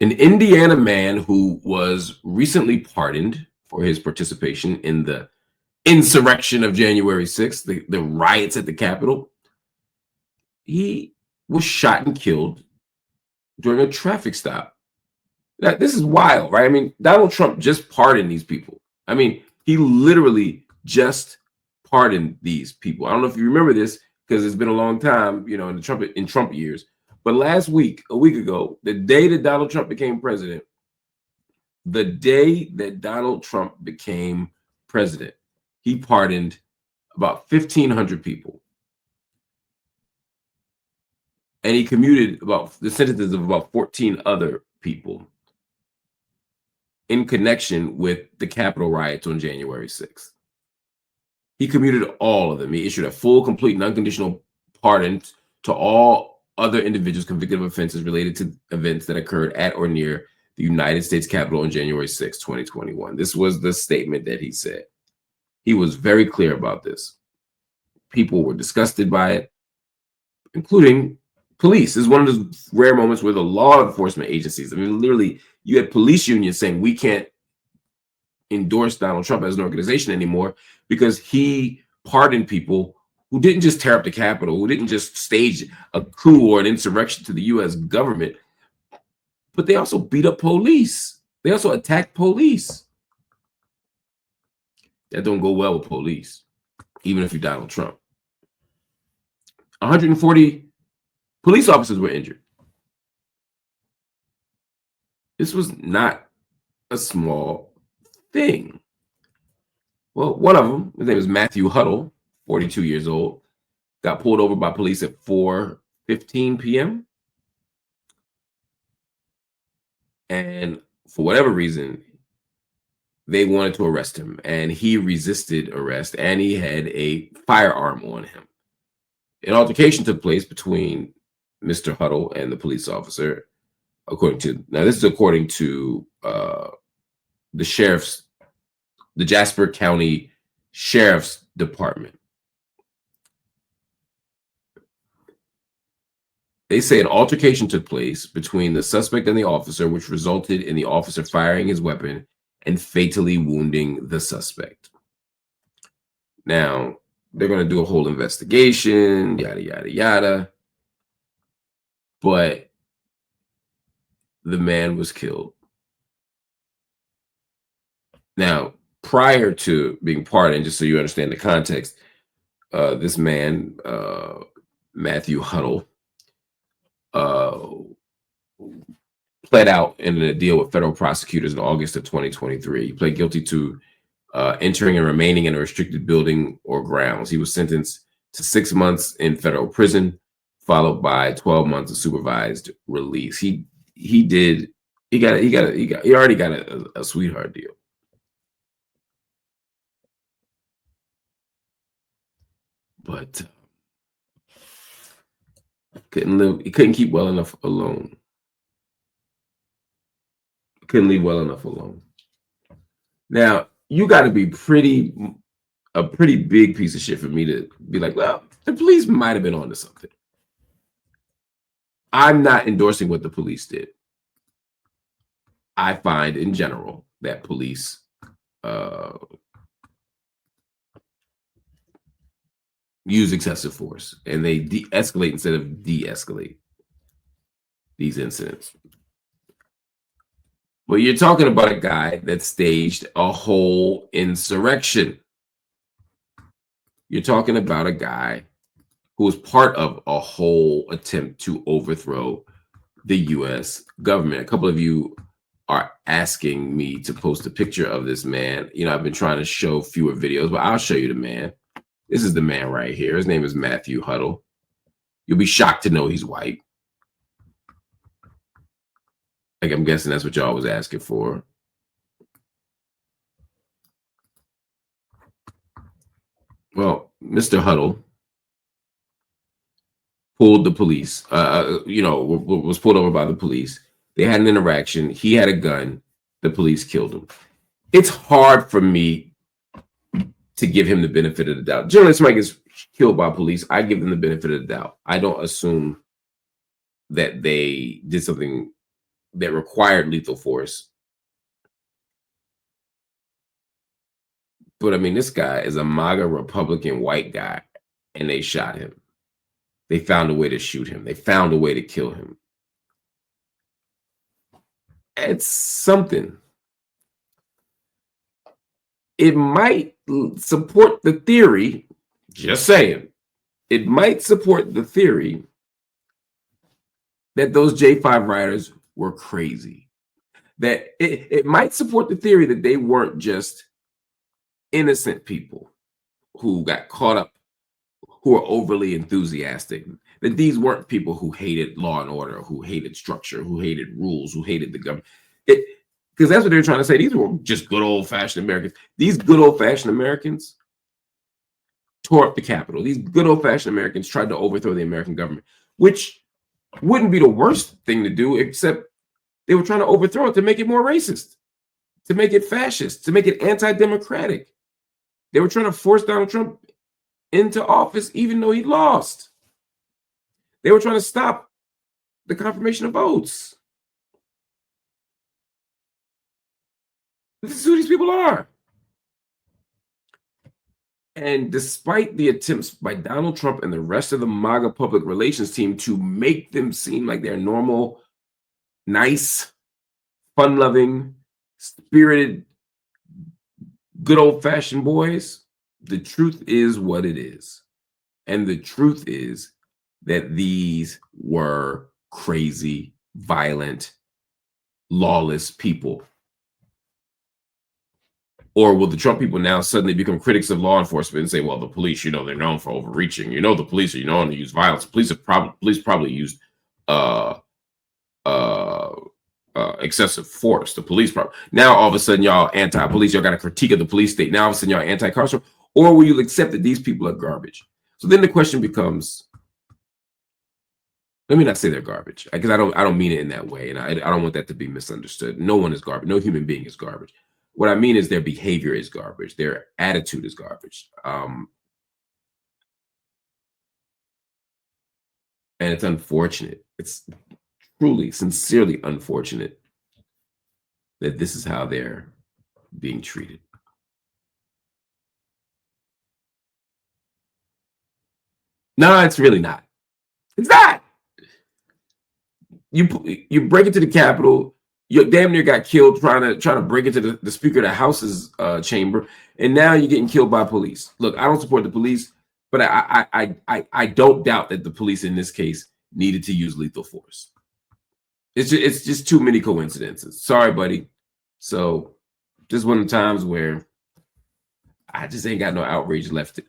An Indiana man who was recently pardoned for his participation in the insurrection of January 6th, the riots at the Capitol, he was shot and killed during a traffic stop. This is wild, right? I mean, Donald Trump just pardoned these people. I mean, he literally just pardoned these people. I don't know if you remember this because it's been a long time, in Trump years. But last week, a week ago, the day that Donald Trump became president, he pardoned about 1,500 people. And he commuted about the sentences of about 14 other people in connection with the Capitol riots on January 6th. He commuted all of them. He issued a full, complete, and unconditional pardon to all other individuals convicted of offenses related to events that occurred at or near the United States Capitol on January 6, 2021. This was the statement that he said. He was very clear about this. People were disgusted by it, including police. This is one of those rare moments where the law enforcement agencies, I mean, literally, you had police unions saying we can't endorse Donald Trump as an organization anymore because he pardoned people who didn't just tear up the Capitol, who didn't just stage a coup or an insurrection to the U.S. government, but they also beat up police. They also attacked police. That don't go well with police, even if you're Donald Trump. 140 police officers were injured. This was not a small thing. Well, one of them, his name is Matthew Huddle, 42 years old, got pulled over by police at 4:15 p.m. And for whatever reason, they wanted to arrest him, and he resisted arrest, and he had a firearm on him. An altercation took place between Mr. Huddle and the police officer. This is according to the Jasper County Sheriff's Department. They say an altercation took place between the suspect and the officer, which resulted in the officer firing his weapon and fatally wounding the suspect. Now, they're going to do a whole investigation, yada, yada, yada. But the man was killed. Now, prior to being pardoned, just so you understand the context, this man, Matthew Huddle, pled out in a deal with federal prosecutors in August of 2023. He pled guilty to entering and remaining in a restricted building or grounds. He was sentenced to 6 months in federal prison, followed by 12 months of supervised release. He already got a sweetheart deal. But he couldn't keep well enough alone. Couldn't leave well enough alone. Now, you got to be a pretty big piece of shit for me to be like, well, the police might have been onto something. I'm not endorsing what the police did. I find in general that police use excessive force and they de-escalate instead of de-escalate these incidents. But you're talking about a guy that staged a whole insurrection. You're talking about a guy who was part of a whole attempt to overthrow the U.S. government. A couple of you are asking me to post a picture of this man. I've been trying to show fewer videos, but I'll show you the man. This is the man right here. His name is Matthew Huddle. You'll be shocked to know he's white. Like, I'm guessing that's what y'all was asking for. Well, Mr. Huddle pulled the police, was pulled over by the police. They had an interaction. He had a gun. The police killed him. It's hard for me to give him the benefit of the doubt. Generally, if somebody gets killed by police, I give them the benefit of the doubt. I don't assume that they did something that required lethal force. But I mean, this guy is a MAGA Republican white guy, and they shot him. They found a way to shoot him. They found a way to kill him. It's something. It might support the theory, just saying, it might support the theory that those J5 rioters were crazy. That it might support the theory that they weren't just innocent people who got caught up, who are overly enthusiastic, that these weren't people who hated law and order, who hated structure, who hated rules, who hated the government. Because that's what they're trying to say. These were just good old-fashioned Americans. These good old-fashioned Americans tore up the Capitol. These good old-fashioned Americans tried to overthrow the American government, which wouldn't be the worst thing to do, except they were trying to overthrow it to make it more racist, to make it fascist, to make it anti-democratic. They were trying to force Donald Trump into office even though he lost. They were trying to stop the confirmation of votes. This is who these people are. And despite the attempts by Donald Trump and the rest of the MAGA public relations team to make them seem like they're normal, nice, fun-loving, spirited, good old-fashioned boys, the truth is what it is. And the truth is that these were crazy, violent, lawless people. Or will the Trump people now suddenly become critics of law enforcement and say, well, the police, you know, they're known for overreaching. You know, the police are known to use violence. Police probably used excessive force. The police probably. Now, all of a sudden, y'all anti-police. Y'all got a critique of the police state. Now, all of a sudden, y'all anti-carceral. Or will you accept that these people are garbage? So then the question becomes, let me not say they're garbage, because I don't mean it in that way. And I don't want that to be misunderstood. No one is garbage. No human being is garbage. What I mean is their behavior is garbage. Their attitude is garbage. And it's unfortunate. It's truly, sincerely unfortunate that this is how they're being treated. No, it's really not. It's not. You break into the Capitol. You damn near got killed trying to break into the Speaker of the House's chamber, and now you're getting killed by police. Look, I don't support the police, but I don't doubt that the police in this case needed to use lethal force. It's just too many coincidences. Sorry, buddy. So just one of the times where I just ain't got no outrage left